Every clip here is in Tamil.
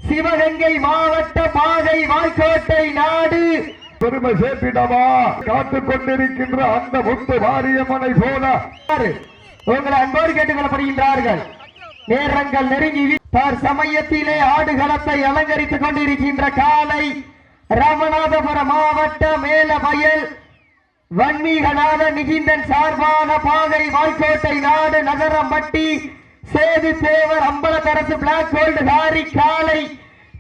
சிவகங்கை மாவட்ட பாகை வாய்க்கோட்டை நாடு பெருமை சேர்த்திடவா காத்துக் கொண்டிருக்கின்ற அந்த முத்து மாரியம்மனை போல உங்களை அன்போடு கேட்டுக் கொள்ளப்படுகின்றார்கள். நேரங்கள் நெருங்கி சமயத்திலே ஆடுகளத்தை அலங்கரித்துக் கொண்டிருக்கின்ற காலை ராமநாதபுரம் மாவட்ட மேல வயல் வன்மீகநாத நிகிந்தன் சார்பான பாகை வாய்க்கோட்டை நாடு நகரம்பட்டி சேது தேவர் அம்பலத்தரசு பிளாக் கோல்டு ஹாரி காலை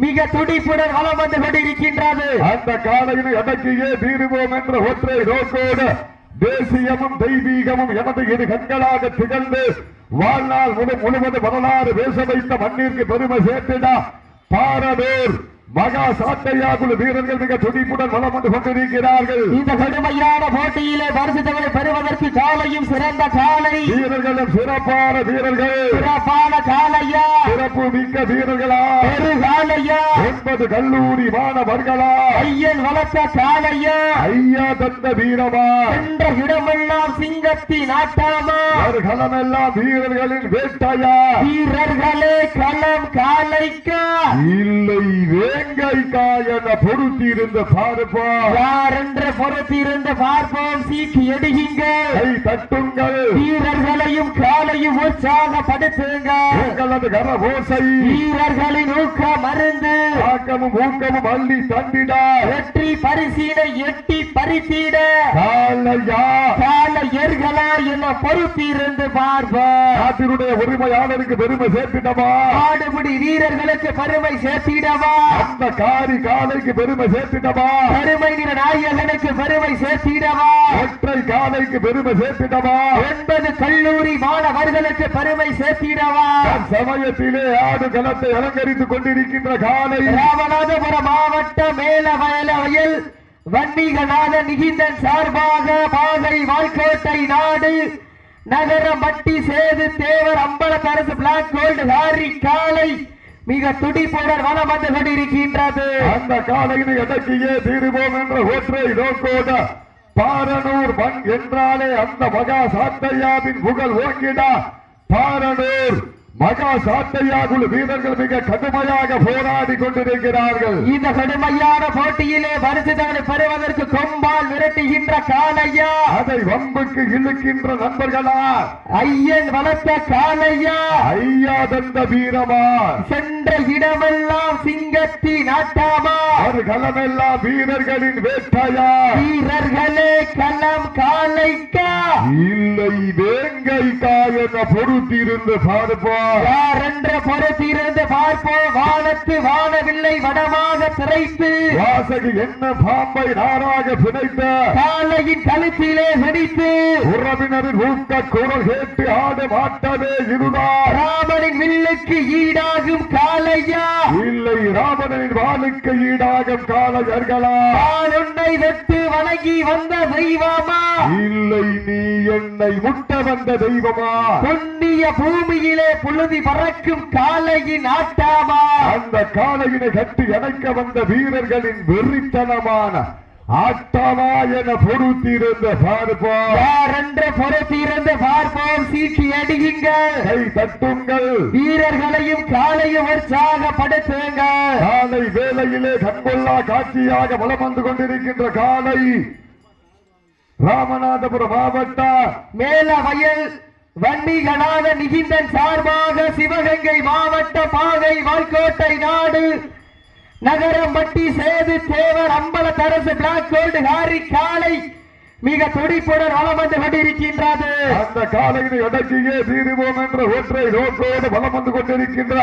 மிக துடிப்புடன் வளம் வந்து கொண்டிருக்கின்றது. அந்த காலையில் எதற்கையே தீருவோம் என்ற ஒற்றை நோக்கோடு தேசியமும் தெய்வீகமும் எனது இரு கண்களாக திகழ்ந்து வாழ்நாள் முழுவதும் வரலாறு பேச வைத்த மண்ணிற்கு பெருமை சேர்த்திட பாரதூர் மகா சாட்டையா குழு வீரர்கள் மிக துடிப்புடன் வளம் வந்து கொண்டிருக்கிறார்கள். இந்த கடுமையான போட்டியிலே பரிசுகளை பெறுவதற்கு காலையும் சிறந்த காலை வீரர்களும் சிறப்பான வீரர்கள் சிறப்பான காலையா சிறப்பு மிக்க வீரர்களா பெரு காலையா 9 கல்லூரி மாணவர்களா ஐயன் வளர்த்த காலையா ஐயா தந்த வீரமா என்ற இடமெல்லாம் சிங்கத்தின் ஆட்டாமா ஒரு களமெல்லாம் வீரர்களின் வேட்டையா வீரர்களே களம் காலைக்கா இல்லை வேங்கைக்கா என பொறுத்திருந்து பார்ப்போம். யார் என்று பொறுத்திருந்து பார்ப்போம். சீட்டு எடுங்கள், கை தட்டுங்கள், வீரர்களையும் காலையும் உற்சாகப்படுத்துங்கள். உங்களது கரபோசை வீரர்களின் ஊக்க மருந்து ஆக்கமும் ஊக்கமும் அள்ளி தந்திட வெற்றி பரிசீனை எட்டி பரிசீட காலையா காலையர்களா என பொறுத்திருந்து பார்ப்போம். நாட்டினுடைய உரிமையாளருக்கு பெருமை சேர்த்திடவா ஆடுபடி வீரர்களுக்கு பெருமை சேர்த்திடவா அந்த காரி காலைக்கு பெருமை சேர்த்திடவா பெருமை நிற நாயகனுக்கு பெருமை சேர்த்திடவா ஒற்றை காலைக்கு பெருமை சேர்த்திடவா 9 கல்லூரி மாணவர்களுக்கு பெருமை சேர்த்திடவா சமயத்திலே ஆடு களத்தை அலங்கரித்துக் கொண்டிருக்கின்ற காலை ராமநாதபுரம் மாவட்ட மேல வயல் வன்மீகநாத நிகிந்தன் சார்பாக பாகை வாய்க்கோட்டை நாடு நகரம்பட்டி சேது தேவர் அம்பலத்தரசு பிளாக் கோல்டு ஹாரி காலை மிக துடிப்புடன் வளம் வந்து கொண்டிருக்கின்றது. அந்த காலையில் எதற்கையே தீருவோம் என்ற ஒற்றை நோக்கோடு பாரனூர் மண் என்றாலே அந்த மகா சாத்தையாவின் புகழ் ஓங்கிட பாரனூர் மகா சாட்டையா குழு வீரர்கள் மிக கடுமையாக போராடி கொண்டிருக்கிறார்கள். இந்த கடுமையான போட்டியிலே பரிசுகளை பெறுவதற்கு கொம்பால் விரட்டுகின்ற காலையா அதை வம்புக்கு இழுக்கின்ற நண்பர்களா ஐயன் வளர்த்த காலையா ஐயா தந்த வீரமா சென்ற இடமெல்லாம் சிங்கத்தின் ஆட்டாமா ஒரு களமெல்லாம் வீரர்களின் வேட்டையா வீரர்களே களம் காலைக்கா இல்லை வேங்கைக்கா என பொறுத்திருந்து பார்ப்போம். யார் என்ற பொறுத்திருந்து பார்ப்போம். வானத்து வானவில்லை வடமாக திரைத்து வாசகி என்ன பாம்பை நாராக பிணைத்த காலையின் கழுத்திலே வெடித்து உறவினரின் ஊக்க குரல் கேட்டு ஆடு மாட்டவே இதுதான் ராமனின் வில்லுக்கு ஈடாகும் காலையா இல்லை ராமனின் வாளுக்கு ஈடாகும் காலையர்களா உன்னை வெட்டு வணங்கி வந்த தெய்வமா இல்லை நீ என்னை முட்ட வந்த தெய்வமா புண்ணிய பூமியிலே புழுதி பறக்கும் காலையின் ஆட்டாமா அந்த காலையினை கட்டி அணைக்க வந்த வீரர்களின் வெறித்தனமான ஆட்டாமா என பொறுத்திருந்த பார்ப்போம். யார் என்று பொறுத்திருந்து பார்ப்போம். சீட்டி அடியுங்கள், கை தட்டுங்கள், வீரர்களையும் காலையும் உற்சாகப்படுத்துங்கள். காலை வேளையிலே கண்கொள்ளா காட்சியாக வலம் வந்து கொண்டிருக்கின்ற காலை ராமநாதபுரம் மாவட்ட மேல வயல் வன்மீகநாத நிகிந்தன் சார்பாக சிவகங்கை மாவட்ட பாகை வாய்க்கோட்டை நாடு நகரம்பட்டி சேது தேவர் அம்பலத்தரசு பிளாக் கோல்டு ஹாரி காலை மிக துடிப்புடன் வளம் வந்து கொண்டிருக்கின்றது. அந்த காலையில் எடக்கியே தீருவோம் என்ற ஒற்றை நோக்கோடு வளம் வந்து கொண்டிருக்கின்ற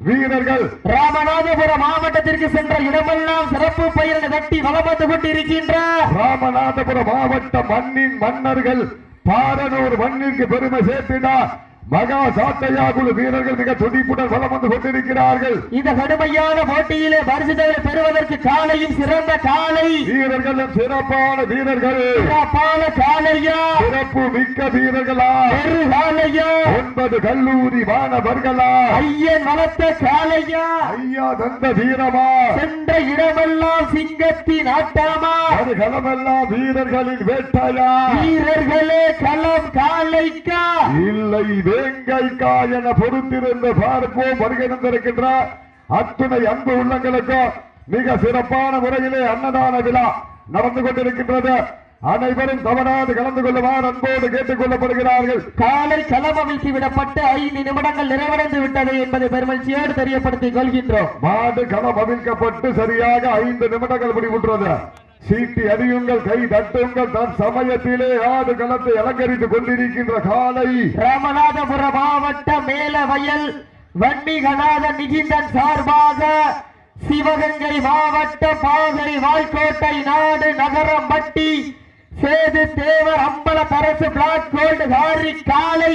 வீரர்கள் ராமநாதபுரம் மாவட்டத்திற்கு சென்ற இடமெல்லாம் சிறப்பு பெயரை தட்டி வளம் வந்து கொண்டிருக்கின்ற ராமநாதபுரம் மாவட்ட மண்ணின் மன்னர்கள் பாரனூர் மண்ணிற்கு பெருமை சேர்த்தினார் மகா சாட்டையா குழு வீரர்கள் மிக துடிப்புடன் வளம் வந்து கொண்டிருக்கிறார்கள். இந்த கடுமையான போட்டியிலே பரிசுகளை பெறுவதற்கு காலையும் சிறந்த காலை வீரர்களும் சிறப்பான வீரர்கள் சிறப்பான காலையா சிறப்பு மிக்க வீரர்களா பெரு காலையா 9 கல்லூரி மாணவர்களா ஐயன் வளர்த்த காலையா ஐயா தந்த வீரமா சென்ற இடமெல்லாம் சிங்கத்தின் ஆட்டாமா அது களமெல்லாம் வீரர்களின் வேட்டையா வீரர்களே களம் காலைக்கா இல்லை வேங்கைக்கா என பொறுத்திருந்து பார்ப்போம். வருகை தந்திருக்கின்ற அத்துணை அன்பு உள்ளங்களுக்கும் மிக சிறப்பான முறையிலே அன்னதான விழா நடந்து கொண்டிருக்கின்றது. அனைவரும் தவறாது கலந்து கொள்ளுமாறு அன்போடு கேட்டுக் கொள்ளப்படுகிறார்கள். காலை களம் அவிழ்த்து விடப்பட்டு 5 நிமிடங்கள் நிறைவடைந்து விட்டது என்பதை பெருமகிழ்ச்சியோடு தெரியப்படுத்திக் கொள்கின்றோம். மாடு களம் அவிழ்க்கப்பட்டு சரியாக 5 நிமிடங்கள் முடிவுற்றது. சீட்டி அடியுங்கள், கை தட்டுங்கள். தன் சமயத்திலே ஆடு களத்தை அலங்கரித்துக் கொண்டிருக்கின்ற காலை ராமநாதபுரம் மாவட்ட மேலவயல் வன்னிகநாத நிகிந்தன் சார்பாக சிவகங்கை மாவட்ட பாகை வாய்க்கோட்டை நாடு நகரம்பட்டி சேது தேவர் அம்பல பரசு பிளாக் கோல்டு ஹாரி காலை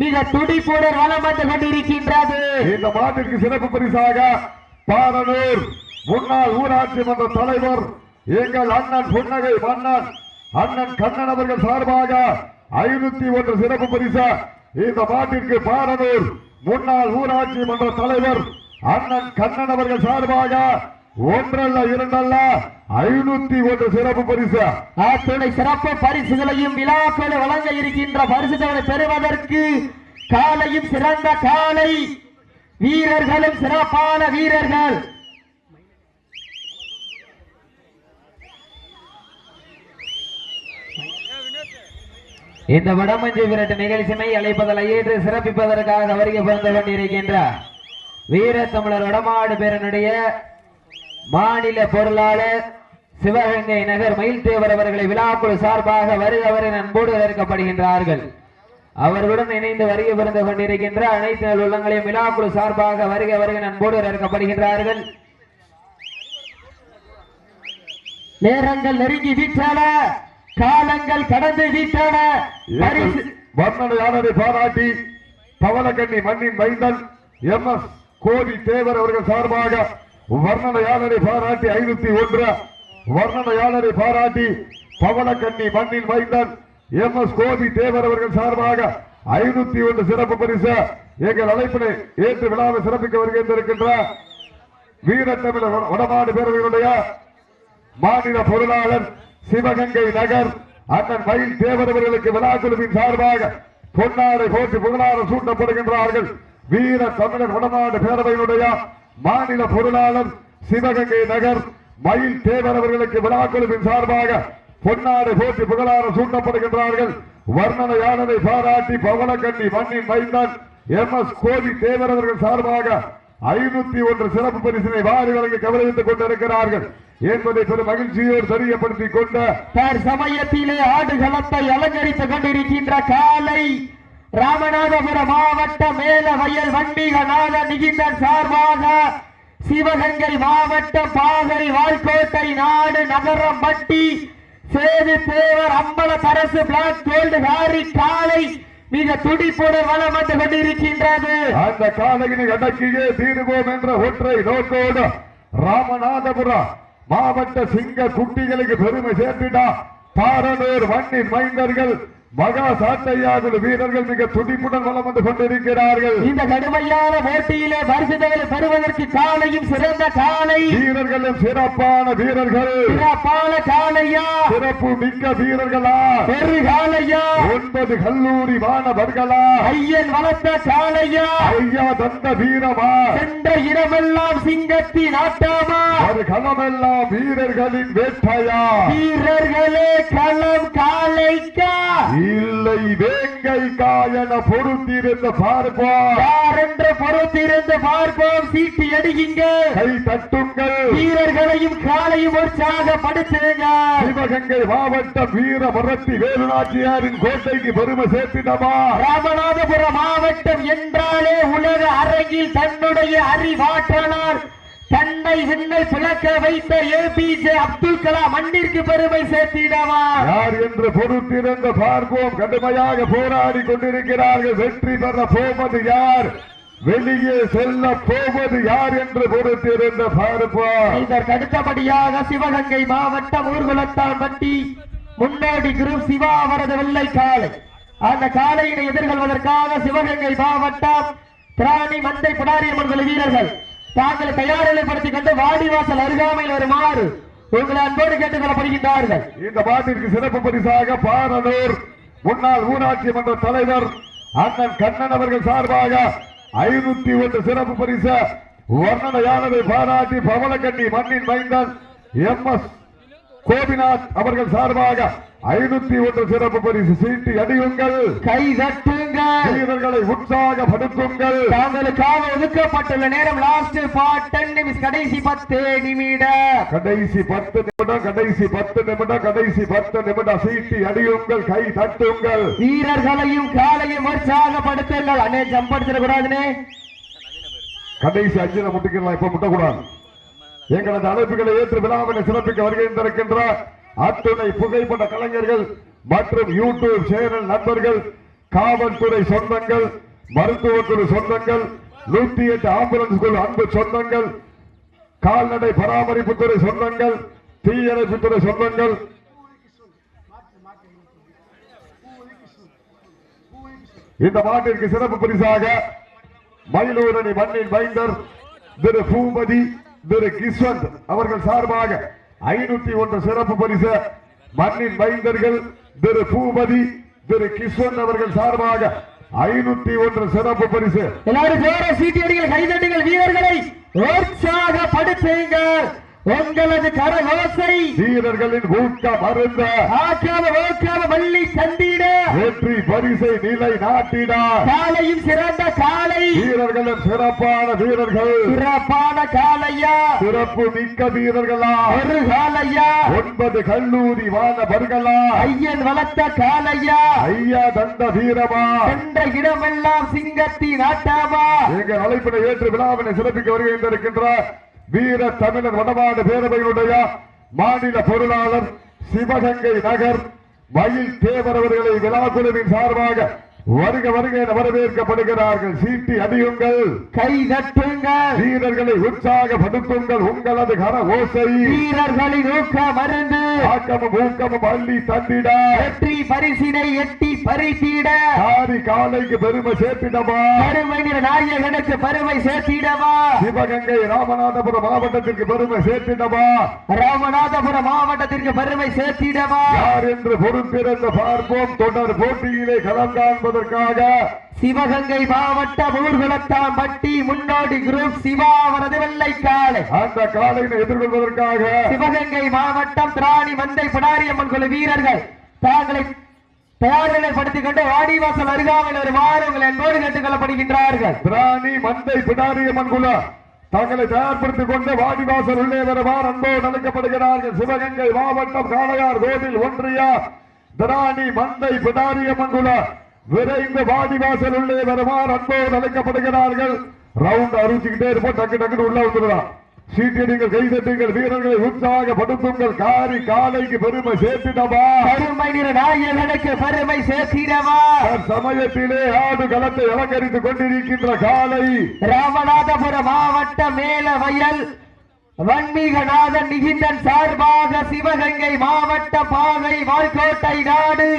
மிக துடிப்புடன் வலம் வந்து கொண்டிருக்கின்றது. இந்த மாட்டிற்கு சிறப்பு பரிசாக பாரனூர் முன்னாள் ஊராட்சி மன்ற தலைவர் எங்கள் அண்ணன் புன்னகை மன்னன் அண்ணன் கண்ணன் அவர்கள் சார்பாக 501 சிறப்பு பரிசு. இந்த மாட்டிற்கு பாரனூர் முன்னாள் ஊராட்சி மன்ற தலைவர் அண்ணன் கண்ணன் அவர்கள் சார்பாக 1 அல்ல 2 அல்ல 501 சிறப்பு பரிசு. அத்துணை சிறப்பு பரிசுகளையும் விழாக்கள் வழங்க இருக்கின்ற பரிசுகளை பெறுவதற்கு காலையும் சிறந்த காலை வீரர்களும் சிறப்பான வீரர்கள். இந்த வடமஞ்சு விரட்டு நிகழ்ச்சியை அழைப்பதில் ஏற்று சிறப்பிப்பதற்காக வருகை புரிந்து கொண்டிருக்கின்றார் வீர தமிழர் வடமாடு பேரனுடைய மாநில பொருளாளர் சிவகங்கை நகர் மயில்தேவர் அவர்களை விழாக்குழு சார்பாக வருகவரை அன்போடு வரவேற்கப்படுகின்றார்கள். அவர்களுடன் இணைந்து வருகை புரிந்து கொண்டிருக்கின்ற அனைத்து உள்ளங்களையும் விழாக்குழு சார்பாக வருகை அன்போடு வரவேற்கப்படுகின்றார்கள். நேரங்கள் நெருங்கி விட்டன, காலங்கள் கடந்து விட்டன. வர்ணனையாளரை பாராட்டி பவளக்கண்ணி மண்ணின் மைந்தன் MS கோடி தேவர் அவர்கள் சார்பாக வர்ணனையாளரை பாராட்டி 501 வர்ணனையாளரை பாராட்டி பவளக்கண்ணி மண்ணின் மைந்தன் MS கோடி தேவர் அவர்கள் சார்பாக 501 சிறப்பு பரிசு. எங்கள் அழைப்பினை ஏற்று விழாவை சிறப்பிக்க வருகின்ற வீரத்தமிழர் வடமாடு பேரவைகளுடைய மாநில பொருளாளர் சிவகங்கை நகர் அண்ணன் மயில் தேவர் அவர்களுக்கு விழாக்குழுவின் சார்பாக பொன்னாடை போட்டு புகழாரம் சூட்டப்படுகின்றார்கள். வீர தமிழர் வடமாடு பேரவையினுடைய மாநில பொருளாளர் சிவகங்கை நகர் மயில் தேவர் அவர்களுக்கு விழாக்குழுவின் சார்பாக பொன்னாடை போட்டு புகழாரம் சூட்டப்படுகின்றார்கள். வர்ணனையாளரை பாராட்டி பவளக்கண்ணி மண்ணின் மைந்தன் MS கோடி தேவர் அவர்கள் சார்பாக 501 சிறப்பு பரிசினை வாரி வழங்கி கௌரவித்துக் கொண்டிருக்கிறார்கள் என்பதை பெரும் மகிழ்ச்சியோடு தெரியப்படுத்திக் கொண்ட சமயத்திலே ஆடுகளத்தை அலங்கரித்துக் கொண்டிருக்கின்ற காலை ராமநாதபுரம் மாவட்ட மேலவயல் வன்னிகநாத நிகிந்தன் சார்பாக சிவகங்கை மாவட்டம் பாகை வாய்க்கோட்டை நாடு நகரம்பட்டி சேது தேவர் அம்பல பரசு பிளாக் கோல்டு ஹாரி காலை மிக துடிப்புடன் வலம் வந்து கொண்டிருக்கின்றது. அந்த காலையினை அடக்கியே தீருவோம் என்ற ஒற்றை நோக்கோடு ராமநாதபுரம் மாவட்ட சிங்க குட்டிகளுக்கு பெருமை சேர்த்திடா பாரனூர் மண்ணின் மைந்தர்கள் மகா சாட்டையாகுழு வீரர்கள் மிக துடிப்புடன் வலம் வந்து கொண்டிருக்கிறார்கள். இந்த கடுமையான போட்டியிலே பரிசுகளை பெறுவதற்கு காலையும் சிறந்த காலை வீரர்களும் சிறப்பான வீரர்கள். சிறப்பான காலையா, சிறப்பு மிக்க வீரர்களா, பெரு காலையா, 9 கல்லூரி மாணவர்களா, ஐயன் வளர்த்த காலையா, ஐயா தந்த வீரமா, சென்ற இடமெல்லாம் சிங்கத்தின் ஆட்டாமா, ஒரு களமெல்லாம் வீரர்களின் வேட்டையா, வீரர்களே களம் காலைக்கா இல்லை வேங்கைக்கா என பொறுத்திருந்து பார்ப்போம். யார் என்று பொறுத்திருந்து பார்ப்போம். சீட்டி அடிங்க, கை தட்டுங்கள், வீரர்களையும் காலையும் உற்சாகப்படுத்துங்க. சிவகங்கை மாவட்டம் வீர மரத்தி வேலுநாச்சியாரின் கோட்டைக்கு பெருமை சேர்த்திடமா. ராமநாதபுரம் மாவட்டம் என்றாலே உலக அரங்கில் தன்னுடைய அறிவாற்றலால் தன்னை விண்ணை பிளக்க வைத்த APJ அப்துல் கலாம் மண்ணிற்கு பெருமை சேர்த்திடவா. யார் என்று பொறுத்திருந்து பார்ப்போம். கடுமையாக போராடி கொண்டிருக்கிறார்கள். வெற்றி பெற போவது யார், வெளியே செல்ல போவது யார் என்று பொறுத்திருந்து பார்ப்போம். இதற்கு அடுத்தபடியாக சிவகங்கை மாவட்டம் ஊர்குளத்தான்பட்டி முன்னாடி குரூப் சிவா அவரது வெள்ளை காலை. அந்த காலையினை எதிர்கொள்வதற்காக சிவகங்கை மாவட்டம் திராணி மந்தை பிடாரியம்மன் வீரர்கள் தாங்களை தயாரிப்படுத்திக் கொண்டு வாடிவாசல் அருகாமையில் வருமாறு உங்களை அன்போடு கேட்டுக் கொள்ளப்படுகின்றார்கள். இந்த பாட்டிற்கு சிறப்பு பரிசாக பாரனூர் முன்னாள் ஊராட்சி மன்ற தலைவர் அண்ணன் கண்ணன் அவர்கள் சார்பாக 501 சிறப்பு பரிசு. வர்ணனையானதை பாராட்டி பவளக்கண்ணி மண்ணின் மைந்தன் எம்.எஸ். கோபிநாத் அவர்கள் சார்பாக 501 சிறப்பு பரிசு. சீட்டி அடியுங்கள், கை தட்டுங்கள், வீரர்களை உற்சாகப்படுத்துங்கள். தாங்களுக்காக ஒதுக்கப்பட்டுள்ள நேரம் லாஸ்ட் 10 நிமிஷம், கடைசி 10 நிமிடம், கடைசி 10 நிமிடம், கடைசி 10 நிமிடம், கடைசி 10 நிமிடம். சீட்டி அடியுங்கள், கை தட்டுங்கள், வீரர்களையும் காலையும் உற்சாகப்படுத்துங்கள். அண்ணே ஜம்ப் அடிச்சிடக்கூடாதுனே, கடைசி 5 முட்டிக்கலாம், இப்ப முட்டக்கூடாது. எங்களது அழைப்புகளை ஏற்று விழாவினை சிறப்பிக்க வருகின்ற அத்துணை புகைப்பட கலைஞர்கள் மற்றும் யூடியூப் சேனல் நண்பர்கள், காவல்துறை சொந்தங்கள், மருத்துவக்குழு சொந்தங்கள், 108 ஆம்புலன்ஸ் குழு அன்பு சொந்தங்கள், கால்நடை பராமரிப்புத்துறை சொந்தங்கள், தீயணைப்புத்துறை சொந்தங்கள், இந்த மாட்டிற்கு சிறப்பு பரிசாக மயிலூர் அணி மண்ணின் மைந்தர் திரு பூபதி திரு கிஸ்வந்த் அவர்கள் சார்பாக 501 சிறப்பு பரிசு. மண்ணின் மைந்தர்கள் திரு பூபதி திரு கிஸ்வந்த் அவர்கள் சார்பாக 501 சிறப்பு பரிசு. எல்லாரும் ஜோர சீட்டியடிகள், கைதட்டுங்கள், வீரர்களை உற்சாகப்படுத்துங்கள். உங்களது கரகோசை வீரர்களின் ஊக்கம் அருந்த ஆக்காம வள்ளி சந்திட வெற்றி பரிசை நிலை நாட்டிட காலையும் சிறந்த காலை, வீரர்களும் சிறப்பான வீரர்கள், சிறப்பான காலையா, சிறப்பு மிக்க வீரர்களா, ஒரு காலையா, 9 கல்லூரி மாணவர்களா, ஐயன் வளர்த்த காலையா, ஐயா தந்த வீரமா, சென்ற இடமெல்லாம் சிங்கத்தின் ஆட்டாமா. எங்கள் அழைப்பினை ஏற்று விழாவினை சிறப்பிக்க வருகின்றிருக்கின்ற வீர தமிழர் வடமாடு பேரவையினுடைய மாநில பொருளாளர் சிவகங்கை நகர் மயில் தேவர் அவர்களை விழாக்குழுவின் சார்பாக வருக வருக என வரவேற்கப்படுகிறார்கள். சீட்டி அடியுங்கள், கை தட்டுங்கள், வீரர்களை உற்சாகப்படுத்துங்கள். உங்களது கர ஓசை வீரர்களின் ஊக்கம் மருந்து ஆக்கமும் ஊக்கமும் அள்ளி தந்திட வெற்றி பரிசினை எட்டி பறித்திட காரி காலைக்கு பெருமை சேர்த்திடவா, பெருமை நிற நாயகனுக்கு பெருமை சேர்த்திடவா, சிவகங்கை ராமநாதபுரம் மாவட்டத்திற்கு பெருமை சேர்த்திடவா, ராமநாதபுரம் மாவட்டத்திற்கு பெருமை சேர்த்திடவா. யார் என்று பொறுத்திருந்து பார்ப்போம். தொடர் போட்டியிலே களம் காண்பதற்காக சிவகங்கை மாவட்டம் ஊர்குளத்தாம்பட்டி முன்னோடி குரூப் சிவா அவரது வெள்ளை காளை, அந்த காலையை எதிர்கொள்வதற்காக சிவகங்கை மாவட்டம் திராணி மந்தை பிடாரியம்மன் குழு வீரர்கள் தாங்களை தயார்நிலைப்படுத்திக் கொண்டு வாடிவாசல் அருகாமையில் ஒரு வாரங்கள் என்போடு கேட்டுக் கொள்ளப்படுகின்றார்கள். திராணி மந்தை பிடாரியம்மன் குழு தங்களை தயார்படுத்திக் கொண்டு வாடிவாசல் உள்ளே வருவார் அன்போடு அழைக்கப்படுகிறார்கள். சிவகங்கை மாவட்டம் காளையார் கோவில் ஒன்றிய திராணி மந்தை பிடாரியம்மன் குழு விரைந்து வாடிவாசல் உள்ளே வருமாறு அன்போடு அழைக்கப்படுகிறார்கள். ரவுண்ட் அறுச்சிக்கிட்டே இருப்போம், டக்கு டக்குன்னு உள்ள வந்துடலாம். சீட்டியடிங்கள், கைதட்டுங்கள், வீரர்களை உற்சாகப்படுத்துங்கள். காரி காலைக்கு பெருமை சேர்த்திடவா, பெருமை நிற நாயகனுக்கு பெருமை சேர்த்திடவா. சமயத்திலே ஆடு களத்தை அலங்கரித்துக் கொண்டிருக்கின்ற காலை ராமநாதபுரம் மாவட்ட மேல வயல் வன்மீகநாதன் நிகிந்தன் சார்பாக சிவகங்கை மாவட்ட பாகை வாழ்கோட்டை நாடு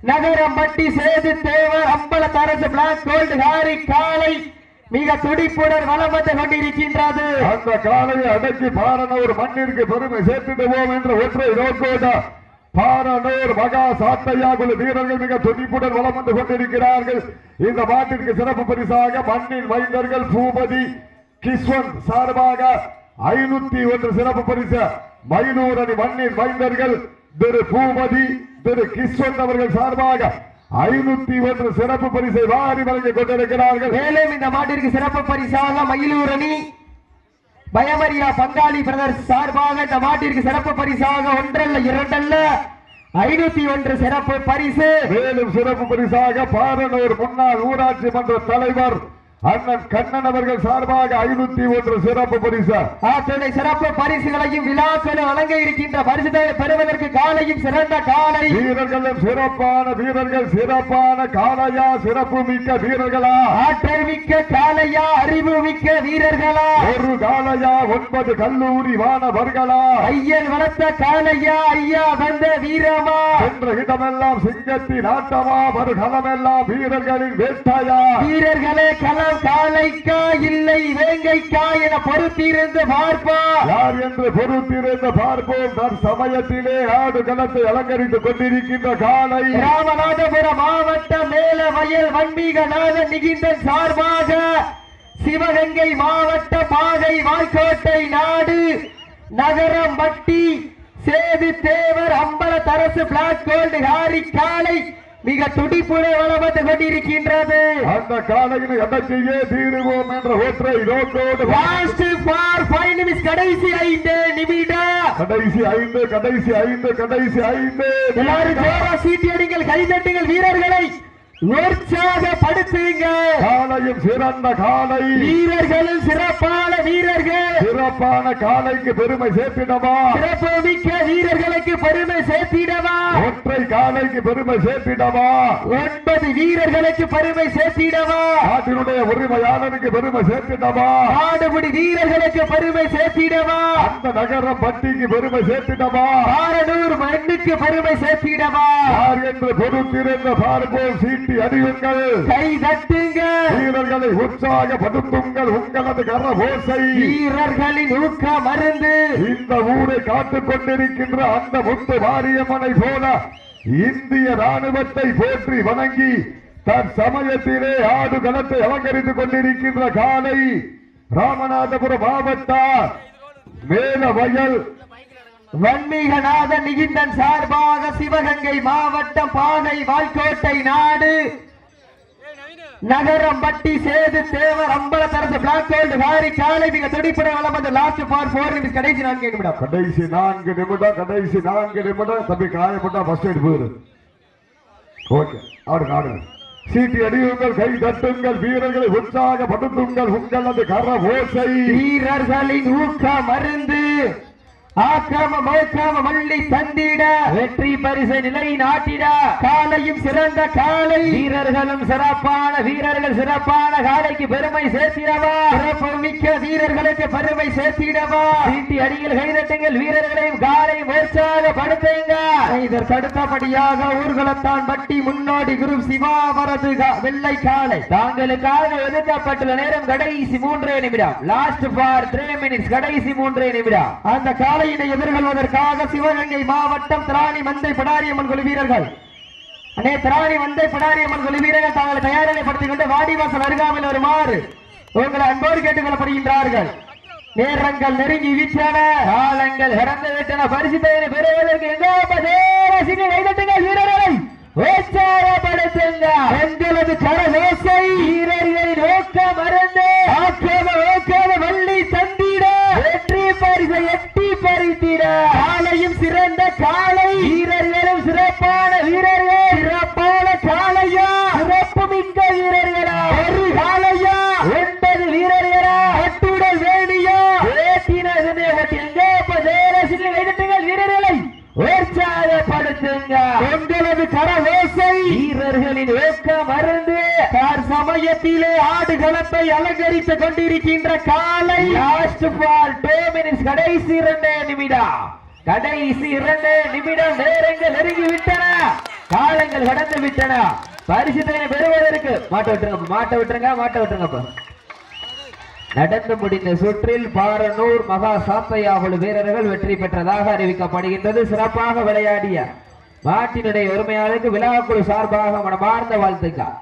நகரம்பட்டி சேது தேவர் அம்பலத்தரசு பிளாக் கோல்டு ஹாரி காலை மிக துடிப்புடன் வலம் வந்து கொண்டிருக்கின்றது. அந்த காலையை அடக்கி பாரனூர் மண்ணிற்கு பெருமை சேர்த்திடுவோம் என்ற ஒற்றை நோக்கோடு பாரனூர் மகா சாத்தையா குழு வீரர்கள் மிக துடிப்புடன் வலம் வந்து கொண்டிருக்கிறார்கள். இந்த மாட்டிற்கு சிறப்பு பரிசாக மண்ணின் மைந்தர்கள் பூபதி கிஸ்வந்த் சார்பாக 501 சிறப்பு பரிசு. மயிலூர் அணி மண்ணின் மைந்தர்கள் திரு பூபதி திரு கிஸ்வந்த் அவர்கள் சார்பாக 501 சிறப்பு பரிசை வாரி வழங்கிக் கொண்டிருக்கிறார்கள். மேலும் இந்த மாட்டிற்கு சிறப்பு பரிசாக மயிலூர் அணி பயமரியா பங்காளி பிரதர்ஸ் சார்பாக இந்த மாட்டிற்கு சிறப்பு பரிசாக ஒன்றல்ல இரண்டல்ல 501 சிறப்பு பரிசு. மேலும் சிறப்பு பரிசாக பாரனூர் முன்னாள் ஊராட்சி மன்ற தலைவர் அண்ணன் கண்ணன் அவர்கள் சார்பாக 501 சிறப்பு பரிசு. அத்தனை சிறப்பு பரிசுகளையும் விழாக்கள் வழங்க இருக்கின்ற பரிசுகளை பெறுவதற்கு காலையும் சிறந்த காலை, வீரர்களும் சிறப்பான வீரர்கள், சிறப்பான காளையா, சிறப்பு மிக்க வீரர்களா, ஆற்றல் மிக்க காளையா, அறிவு மிக்க வீரர்களா, ஒரு காளையா 9 கல்லூரி மாணவர்களா, ஐயன் வளர்த்த காளையா, ஐயா வந்த வீரமா, என்ற இடமெல்லாம் சிங்கத்தின் ஆட்டமா, மறுகளமெல்லாம் வீரர்களின் வேட்டையா, வீரர்களே களம் காளைக்கா இல்லை வேங்கைக்கா என பொறுத்திருந்து பார்ப்போம். யார் என்று பொறுத்திருந்து பார்ப்போம். தற்சமயத்திலே ஆடு களத்தை அலங்கரித்துக் கொண்டிருக்கின்ற காலை ராமநாதபுரம் மாவட்டம் மேல வயல் வன்மீகநாதன் நிகிந்தன் சார்பாக சிவகங்கை மாவட்டம் பாகை வாய்க்கோட்டை நாடு நகரம் பட்டி சேது தேவர் அம்பல தரசு பிளாக் கோல்டு ஹாரி காலை மிக துடிப்புடன் வளம் வந்து கொண்டிருக்கின்றது. அந்த காலையில் எடக்கையே தீருவோம் என்ற ஒற்றை நோக்கோடு லாஸ்ட் ஃபார் 5 நிமிஷம் கடைசி 5 நிமிடம். கடைசி 5 எல்லாரும் ஜோரா சீட்டி அடிங்கள், கைதட்டுங்கள், வீரர்களை உற்சாகப்படுத்துங்க. காலையும் சிறந்த காலை, வீரர்களும் சிறப்பான வீரர்கள். சிறப்பான காலைக்கு பெருமை சேர்த்திடவா, சிறப்பு மிக்க வீரர்களுக்கு பெருமை சேர்த்திடவா, ஒற்றை காலைக்கு பெருமை சேர்த்திடவா, 9 வீரர்களுக்கு பெருமை சேர்த்திடவா, நாட்டினுடைய உரிமையாளருக்கு பெருமை சேர்த்திடவா, நாடுபடி வீரர்களுக்கு பெருமை சேர்த்திடவா, அந்த நகரம் பட்டிக்கு பெருமை சேர்த்திடவா, பாரனூர் மண்ணுக்கு பெருமை சேர்த்திடவா. யார் என்று பொறுத்திருந்த பார்ப்போம். சீட்டி அறியுங்கள், கை தட்டுங்க, வீரர்களை உற்சாகப்படுத்துங்கள். உங்களது கரவோசை வீரர்களின் ஊக்க மருந்து. இந்த ஊரை காத்துக் கொண்டிருக்கின்ற அந்த முத்து மாரியம்மனை போல இந்திய ராணுவத்தை போற்றி வணங்கி தற்சமயத்திலே ஆடு களத்தை அலங்கரித்துக் கொண்டிருக்கின்ற காலை ராமநாதபுரம் மாவட்டம் மேலவயல் வன்மீகநாதன் நிகிந்தன் சார்பாக சிவகங்கை மாவட்டம் பானை வாய்க்கோட்டை நாடு நகரம் பட்டி சேது தேவர் அம்பல தரசு பிளாக் கோல்டு ஹாரி காலை மிக துடிப்புடன் வளம் வந்து லாஸ்ட் ஃபார் 4 நிமிஷம் கடைசி 4 நிமிடம். கடைசி 4 நிமிடம். தம்பி காயப்பட்டா ஃபர்ஸ்ட் எய்ட் போயிரு. ஓகே, ஆடுங்க. சீட்டி அடியுங்கள், கை தட்டுங்கள், வீரர்களை உற்சாகப்படுத்துங்கள். உங்களது கரவோசை வீரர்களின் ஊக்க மருந்து. ஆக்காம மோக்காம மல்லி தந்திட வெற்றி பரிசை நிலை நாட்டிட காலையும் சிறந்த காலை, வீரர்களும் சிறப்பான வீரர்கள் சிறப்பான காலைக்கு பெருமை சேர்த்திடவா, சிறப்பு மிக்க வீரர்களுக்கு பெருமை சேர்த்திடவா. சீட்டி அடிகள், கைதட்டுங்கள், வீரர்களையும் காலையும் உற்சாகப்படுத்துங்க. இதற்கு அடுத்தபடியாக ஊர்வலத்தான் பட்டி முன்னோடி குரு சிவாவரது வெள்ளை காலை தாங்களுக்காக ஒதுக்கப்பட்டுள்ள நேரம் கடைசி 3 நிமிடம். லாஸ்ட் ஃபார் 3 மினிட்ஸ், கடைசி 3 நிமிடம். அந்த காலை எதிர்கொள்வதற்காக சிவகங்கை மாவட்டம் திராணி மந்தை படாரியம்மன் குழு வீரர்கள் திராணி மந்தை படாரியம்மன் குழு வீரர்கள் தாங்களை தயாரிப்படுத்திக் கொண்டு வாடிவாசல் அருகாமையில் வருமாறு உங்களை அன்போடு கேட்டுக் கொள்ளப்படுகின்றார்கள். நேரங்கள் நெருங்கி விட்டன, காலங்கள் கடந்து விட்டன. பரிசு பெறுவதற்கு வீரர்களை உற்சாகப்படுத்துங்க. எங்களது கரவேசை வீரர்களின் ஊக்க மருந்து. ஆக்காம வள்ளி தந்திட வெற்றி பரிசை எட்டி பறித்திட காலையும் சிறந்த காலை, வீரர்களும் சிறப்பான வீரர்கள் சிறப்பான காலையா, சிறப்பு மிக்க வீரர்களா, ஒரு காலையா, 9 வீரர்களா, கட்டுடல் வேணியா, வீரர்களை உற்சாகப்படுத்துங்க. உங்களது கரவேசை வீரர்களின் ஊக்க மருந்து. சமயத்திலே ஆடுகளத்தை அலங்கரித்துக் கொண்டிருக்கின்ற காலை லாஸ்ட் ஃபார் 2 மினிட்ஸ், கடைசி 2 நிமிடம். கடைசி 2 நிமிடம். நேரங்கள் நெருங்கி விட்டன, காலங்கள் கடந்து விட்டன. பரிசுத்தனை பெறுவதற்கு மாட்ட விட்டுருங்க. நடந்து முடிந்த சுற்றில் பாரனூர் மகா சாத்தையாகுழு வீரர்கள் வெற்றி பெற்றதாக அறிவிக்கப்படுகின்றது. சிறப்பாக விளையாடிய மாட்டினுடைய உரிமையாளருக்கு விழாக்குழு சார்பாக மனமார்ந்த வாழ்த்துக்கள்.